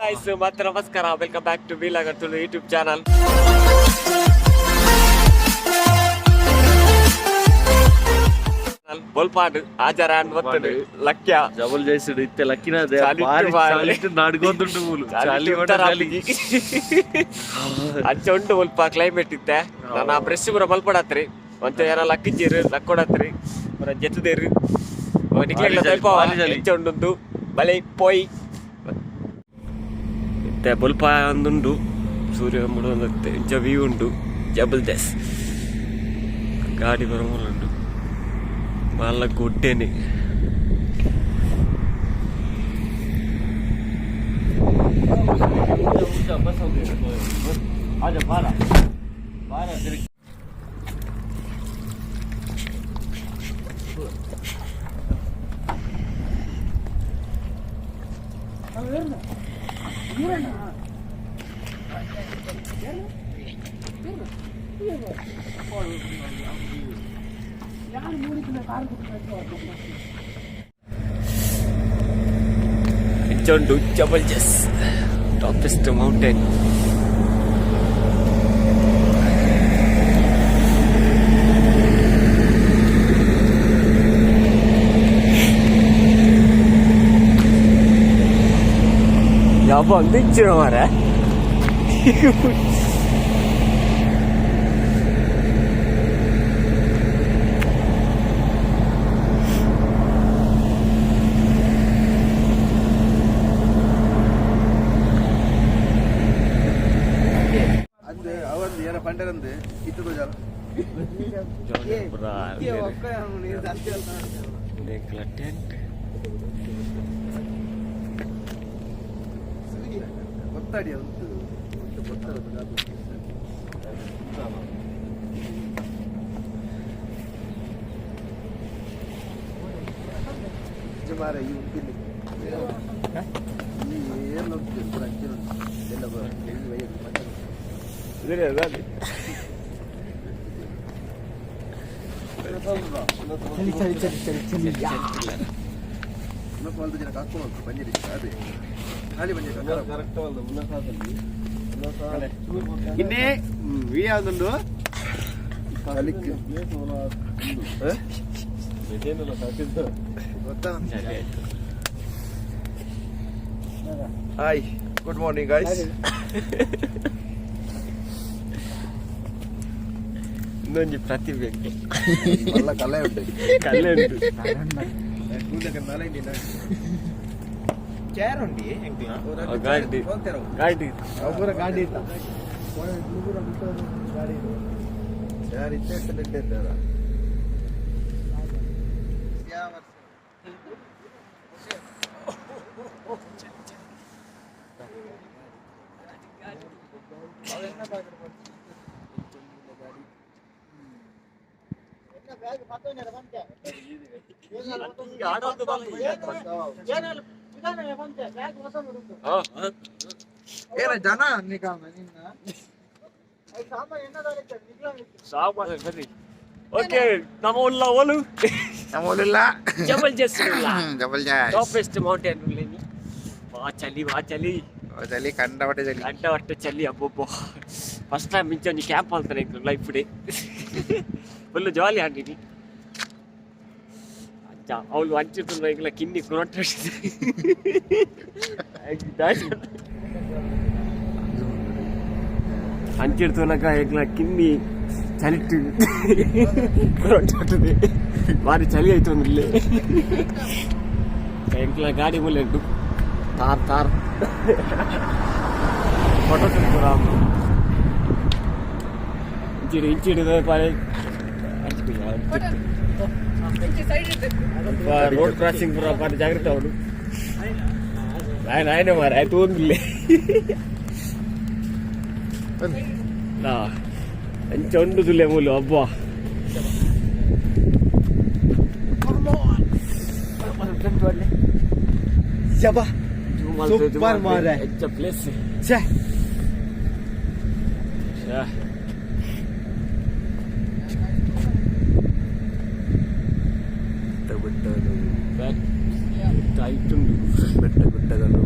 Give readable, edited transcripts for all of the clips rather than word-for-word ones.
Guys ಮತ್ತೆ ನಮಸ್ಕಾರ, welcome back to vlogger Tulu YouTube channel. ಬೊಲ್ಪಾಡು ಆಚಾರ ಅಂಡ್ ಲಕ್ಯ ಜಬಲ್ ಜೈಸುಡು ಇತ್ತೆ ಲಕ್ಕಿನ ನಡ್ಕೊಂಡುಂಡು ಅಂಚ ಉಂಟು ಸ್ವಲ್ಪ ಕ್ಲೈಮೇಟ್ ಇತ್ತೆ. ನಾನು ಬ್ರೆಶ್ ಪೂರ ಮಲ್ಪಡತ್ರಿ ಒಂಚ ಏನ ಲಕ್ಕಿಂಜಿರು ಲಕ್ಕೊಡತ್ರಿ ಪೂರ ಜೆತ್ತದೇರು ನಿಕ್ಲೆಗ್ಲ ಸ್ವಲ್ಪ ಅಂಚ ಉಂಡು ಬಲೆ ಪೋಯ್ ಇತ್ತೆ ಬೊಲ್ಪ ಒಂದುಂಡು ಸೂರ್ಯ ಮುಡುವಂತೆ ಇಂಚ ವ್ಯೂ ಉಂಟು ಜಬಲ್ದಸ್ ಗಾಡಿ ಬರಮೂಲುಂಡು ಮಲ್ಲ ಗುಡ್ಡೆನೆ. Inchondu Jabaljas, topest mountain. Yaba andichira mara. పంటరంది ఇతడు జాల ఏ ఒక్క నేను దానికి వెళ్తాను దేఖల టెంట్ కొత్తడి అంతు కొత్త జమారా ఈ ఉంటుంది ఏం నొక్కి కూడా అంచు ಎಲ್ಲ ವೈಯರ್ ಇದರೇ ಅದಾಲಿ ಚಲಿ ಇನ್ನೊಂದು ಜನ ಹಾಕೊಂಡು ಬಂದಿರಿ ಅದೇ ಖಾಲಿ ಬಂದಿರಿ ಕರೆಕ್ಟ್ ಅಲ್ಲ ಉನ್ನತಾದಲ್ಲಿ ಇನ್ನೇ ವಿ ಯಾವುದುಂಡು ಕಲಿಕ್ ಬೇಟೇನಲ್ಲ ಸಾಕಿದ್ದು ಗೊತ್ತಾ. Hi, good morning guys. ಇನ್ನೊಂದು ಪ್ರತಿಭೆ ಎಲ್ಲ ಕಲೆ ಉಂಟು ಕಲ್ಲೆ ಉಂಟು ಚೇರ್ ಉಂಡಿ ಗಾಡಿ ಗಾಡಿ ಒಬ್ಬರ ಗಾಡಿ ಇತ್ತ ಗಾಡಿ ಚೇರ್ ಇದ್ದ ಜನ ಓಕೆ ನಮ್ಮ ಉಲ್ಲ ಓಲು ನಮ್ಮಲ್ಲ ಜಬಲ್ಜಸ್ ಜಬಲ್ಜಸ್ ಟಾಪೆಸ್ಟ್ ಮೌಂಟೇನ್ ಉಲ್ಲೇನಿ ಬಾ ಚಲಿ ಚಲಿ ಕಂಡವಟ್ಟೆ ಚಲಿ ಅಬ್ಬೊಬ್ಬ ಫಸ್ಟ್ ಟೈಮ್ ಮಿಂಚೊಂದು ಕ್ಯಾಂಪ್ ಅಂತಾನೆ ಲೈಫ್ ಡೇ ಫುಲ್ ಜಾಲಿ ಆಡಿನಿ ಅಜ್ಜ ಅವಳು ಹಂಚಿರ್ತಂದ್ರೆ ಈಗಲ ಕಿನ್ನಿ ಕುರೊಟ್ಟ ಹಂಚಿರ್ತನಕ ಈಗಲ ಕಿನ್ನಿ ಚಲಿಟ್ಟು ಕುರೊಟ್ಟದೆ ಭಾರಿ ಚಳಿ ಆಯ್ತು ಅಂದ್ರೆ ಎಂಕ್ಲ ಗಾಡಿ ಮೂಲೆ ಉಂಟು ತಾರ್ ಫೋಟೋ ಪೂರ ಇಂಚಿಡಿದ ಪಾರೆ ರೋಡ್ ಕ್ರಾಸಿಂಗ್ ಪೂರ ಪಾರೆ ಜಾಗ್ರತೆ ಅವನು ಆಯ್ನೆ ಮಾರ ಆಯ್ತು ಒಂದಿಲ್ಲ ಅಂಚ ಉಂಡು ತುಲೆ ಮೂಲು ಹಬ್ಬ ಸೂಪರ್ ಮಾರೆ ಪ್ಲೇಸ್ ಬೆಟ್ಟ ಗುಡ್ಡಗಳು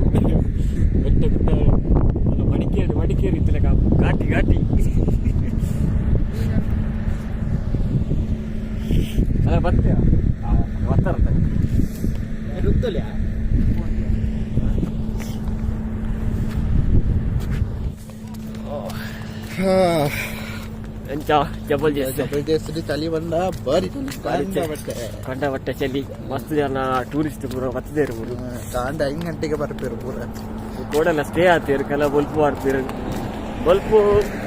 ಎಂಚ ಜಬಲ್ ಜಬರ್ದಸ್ತ್ ಚಳಿ ಬಂದ ಬಾರಿ ಚಳಿ ಕಂಡ ಬಟ್ಟೆ ಚಳಿ ಮಸ್ತ್ ಜನ ಟೂರಿಸ್ಟ್ ಪೂರ ಬತ್ತಿದ್ದೇರು ಪೂರ ಕಾಂಡ 5 ಗಂಟೆಗೆ ಬರ್ಪೇರು ಪೂರ ಕೋಡೆಲ್ಲ ಸ್ಟೇ ಆಗ್ತೀರು ಕೆಲ ಬಲ್ಪು ಆಡ್ತೀರು ಬಲ್ಪು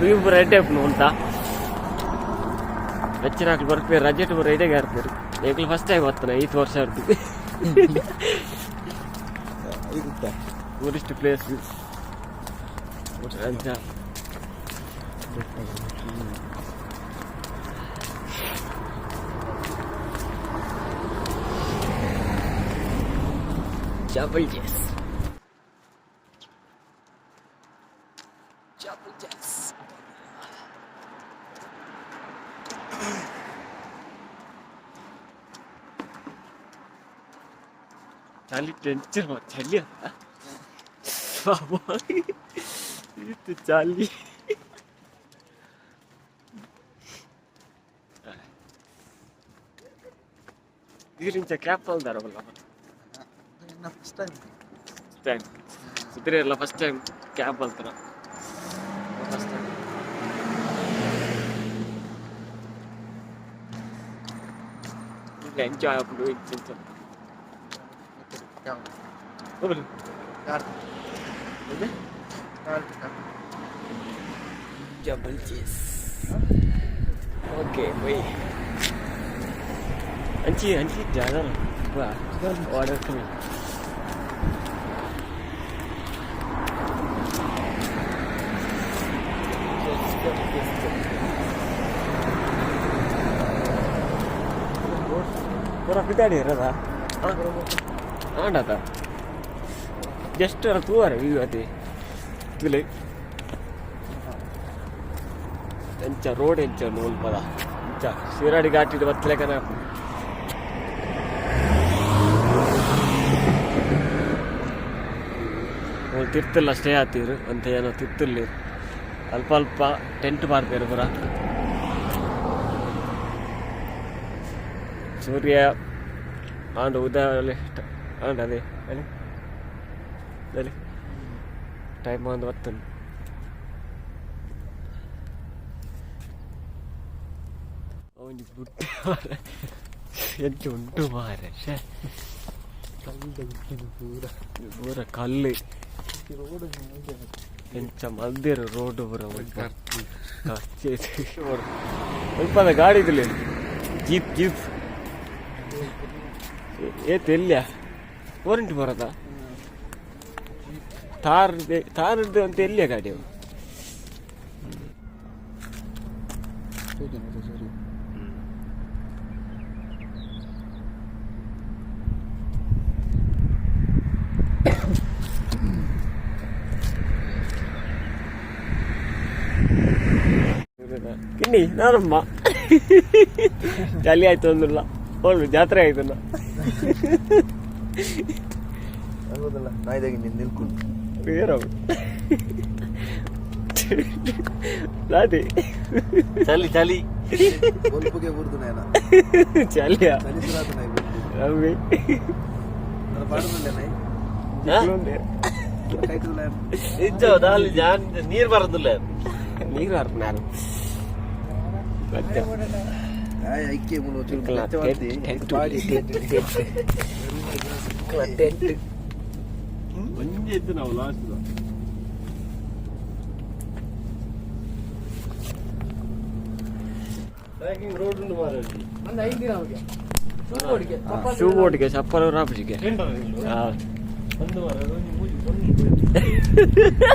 ನೀವು ಪೂರ ಎಡ್ಡೆ ಅಂತ ಹೆಚ್ಚಿನ ಹಾಕಿ ಬರ್ಪೇರು ರಜೆಟ್ ಪೂರ ಎಡೆಗೆ ಆಡ್ತೀರು ಏಕಲ್ ಫಸ್ಟ್ ಟೈಮ್ ಬರ್ತಾನೆ 5 ವರ್ಷ ಆಡ್ತೀವಿ ಟೂರಿಸ್ಟ್ ಪ್ಲೇಸ್ ಅಂಚ Jabberjass. Charlie tension हो Charlie बाबा itu Charlie Dirinca kapal daro bala first time ಸುತ್ರಿ ಎಲ್ಲ ಫಸ್ಟ್ ಟೈಮ್ ಕ್ಯಾಬ್ ಬಲ್ತಾರ ಫಸ್ಟ್ ಟೈಮ್ ಎಂಜಾಯ್ ಆಗ್ಬಿಡು ಇಂಚ ಹೋಗ್ಲಿ ಜಬರ್ದಸ್ತ್ ಓಕೆ ಬೈ ಅಂಚಿ ಜಾಗ order kami pura kita di rada ada ta just tu are view ate tule encha road encha nol pada encha siradi gatti battale kana ತಿರ್ತಲ್ಲ stay ಆಗ್ತೀರು ಅಂತ ಏನೋ ತಿರ್ತಲ್ಲಿ ಅಲ್ಪ ಅಲ್ಪ ಟೆಂಟ್ ಮಾರ್ಪೇರು ಪುರ ಸೂರ್ಯ ಆಂಡ ಉದಯ ಆಂಡ ಅದೇ ಹೇಳಿ ಹೇಳಿ ಟೈಮ್ ಒಂದು ಬರ್ತದೆ ಅವನಿಗೆ ಬುಟ್ಟಿ ಮಾರ ಎಂಟು ಉಂಟು ಮಾರ ಪೂರ ಪೂರ ಕಲ್ಲು ಎಂಚ ಮಲ್ದಿರು ರೋಡ್ ಪೂರ ಸ್ವಲ್ಪ ಗಾಡಿ ಇದಿಲ್ಲ ಜೀಪ್ ಜೀಪ್ ಏತ್ ಎಲ್ಲಿಯ ವಾರಂಟಿ ಬರೋದ ತಾರದ್ದು ಅಂತ ಎಲ್ಲಿಯ ಗಾಡಿ ಅವು ಕಿನ್ನಿ ನಾನಮ್ಮ ಚಳಿ ಆಯ್ತು ಅಂದಿಲ್ಲ ಹೋಗ್ಲು ಜಾತ್ರೆ ಆಯ್ತು ಆಗೋದಲ್ಲ ನಾಯ್ದಾಗಿ ನೀನು ನಿಲ್ಕೊಂಡು ಬೇರವು ಲಾದಿ ಚಲಿ ಚಲಿ ಬಲ್ಪುಗೆ ಬುರ್ದು ನಾಯನ ಚಲಿಯ ಚಲಿಸುರಾದ ನಾಯಿ ಅವಿ ನನ್ನ ಪಾಡದಲ್ಲೇ ನಾಯಿ ಕೈತಲ್ಲ ನಿಜ ದಾಲಿ ಜಾನ್ ನೀರು ಬರೋದಿಲ್ಲ ನೀರು ಹರ್ಪ ನಾನು ಐಕ್ಯ ಮುಳು ಒಂದೇ ಇತ್ತು ನಾವು ಲಾಸ್ಟ್ ರೋಡ್ ಉಂಟು ಮಾರಲ್ಲಿ ಶೂ ಬೋರ್ಡ್ಗೆ ಚಪ್ಪಲ್ ರಾಪಿಗೆ ಒಂದು ವಾರ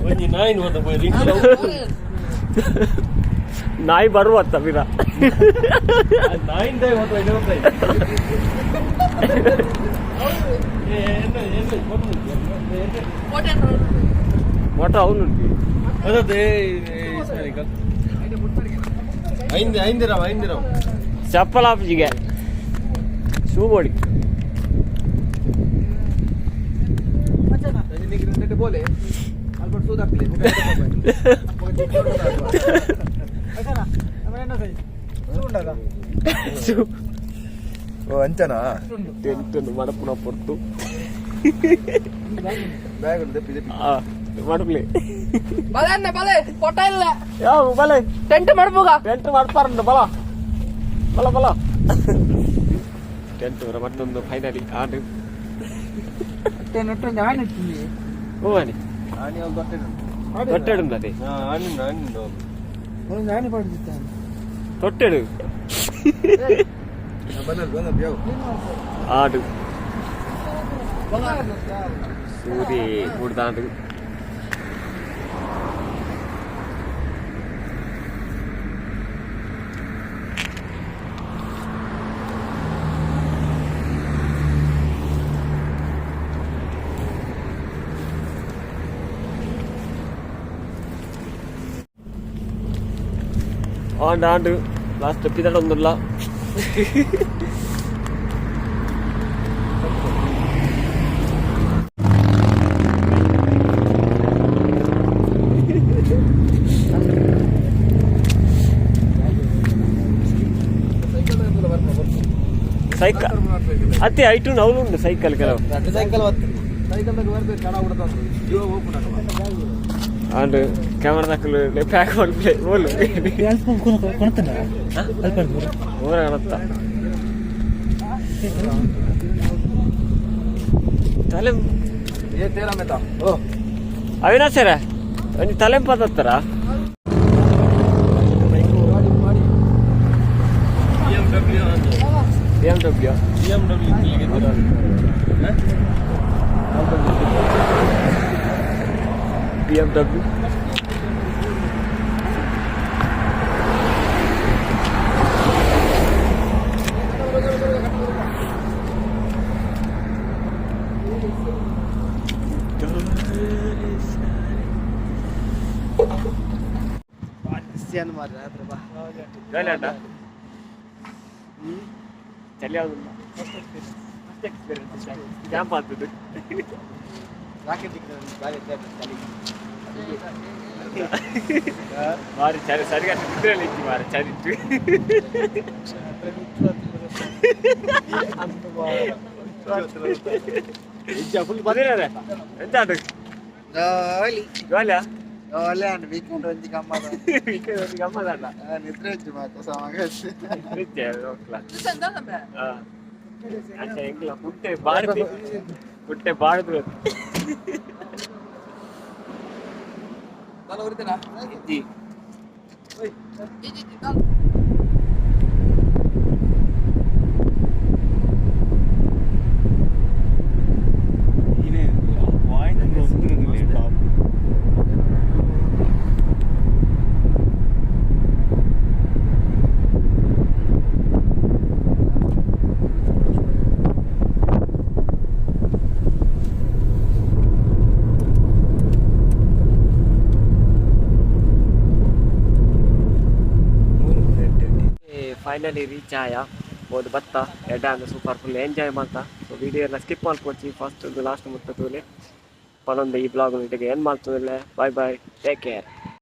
ಒಂಜಿ ನಾಯಿ ಹೋದ ಹೋಯ್ ನಾಯಿ ಬರುವತ್ತ ವೀರ ನಾಯಿಂದ ಮೋಟ ಅವನು ಅದೇ ಐಂದಿರಾವ್ ಚಪ್ಪಲ್ ಆಫೀಸಿಗೆ ಶೂ ಬೋರ್ಡ್ ಬೋಲೆ ಅಲ್ಬರ್ಟ್ ಸೂದಾಕ್ಲಿ ಓ ಅಂಚನಾ ಟೆಂಟ್ ಮಡಪುನ ಪೊರ್ತು ಬ್ಯಾಗ್ ಉಂಟು ಮಡುಗ್ಲಿ ಬಲೆ ಬಲೆ ಫೋಟೋ ಇಲ್ಲ ಯಾವ ಬಲೆ ಟೆಂಟ್ ಮಾಡ್ಬೋಗ ಟೆಂಟ್ ಮಾಡ್ತಾರಂತ ಬಲ ಬಲ ಬಲ ಟೆಂಟ್ ಮತ್ತೊಂದು ಫೈನಲಿ ಆಡು ಓ అని ಆನಿ ಒಂದು ತೊಟ್ಟೆಡು ಅದೇ ಆನಿ ನಾನು ಪಡೆದಿದ್ದಾನೆ ತೊಟ್ಟೆಡು ಬಂದ ಬ್ಯಾವ್ ಆಡು ಸೂರಿ ಹುಡ್ದಾಡು ആണ്ട് ലാസ്റ്റ് പിതടൊന്നുമില്ല ಸೈಕಲ್ ಅತಿ ಹೈಟು ನವಲುಂಡು ಸೈಕಲ್ ಕೆಲವು ಸೈಕಲ್ ಸೈಕಲ್ದಾಗ ಬರ್ಬೇಕು ಕಣ ಬಿಡ್ತಾನೆ ಜೀವ ಓಪನ್ ಆಂಡ್ ಕ್ಯಾಮರಾದಾಕಲು ಪ್ಯಾಕ್ ಮಾಡಿ ಓಲು ಓರ ಕಾಣುತ್ತ ತಲೆ ಏ ತೇರ ಮೇತ ಓ ಅವಿನಾಶರ ಒಂದು ತಲೆಂಪದತ್ತರ BMW BMW ಗಾಲಿಯಾಟ ಚಳಿ ಯಾವ್ದಿಲ್ಲ ಫಸ್ಟ್ ಎಕ್ಸ್ಪೀರಿಯನ್ಸ್ ಕ್ಯಾಂಪ್ ಆಗ್ತದೆ ಮಾರಿ ಚಳಿ ಸರಿಯಾಗಿ ನಿದ್ರೆಯಲ್ಲಿ ಇತ್ತು ಮಾರಿ ಚಳಿ ಇತ್ತು ಫುಲ್ ಬಂದಿರ ಎಂತ ಆಟ ಗಾಲಿಯಾ ವೀಕೆಂಡ್ ಒಂಜಿ ಗಮ್ಮದ ಗಮ್ಮದಾಟ ನಿದ್ರೆ ಹೆಚ್ಚು ಮಾತು ಸಮಾಗ ಎಂಗ್ಲ ಪುಟ್ಟೆ ಬಾಡ್ದು ಪುಟ್ಟೆ ಬಾಡ್ದು ನಾನು ಹೊರಿತೇನಾ ಇಜ್ಜಿ ಫೈನಲಿ ರೀಚ್ ಆಯ ಹೋದ್ ಬತ್ತ ಎಡ್ಡ ಸೂಪರ್ ಫುಲ್ ಎಂಜಾಯ್ ಮಾಡ್ತಾ ಸೊ ವಿಡಿಯೋ ಎಲ್ಲ ಸ್ಕಿಪ್ ಮಾಡ್ಕೊಡ್ತೀವಿ ಫಸ್ಟ್ ಲಾಸ್ಟ್ ಮುಟ್ಟದಲ್ಲಿ ಪನ್ನೊಂದು ಈ ಬ್ಲಾಗ್ ಏನು ಮಾಡ್ತದಿಲ್ಲ ಬಾಯ್ ಬಾಯ್ ಟೇಕ್ ಕೇರ್.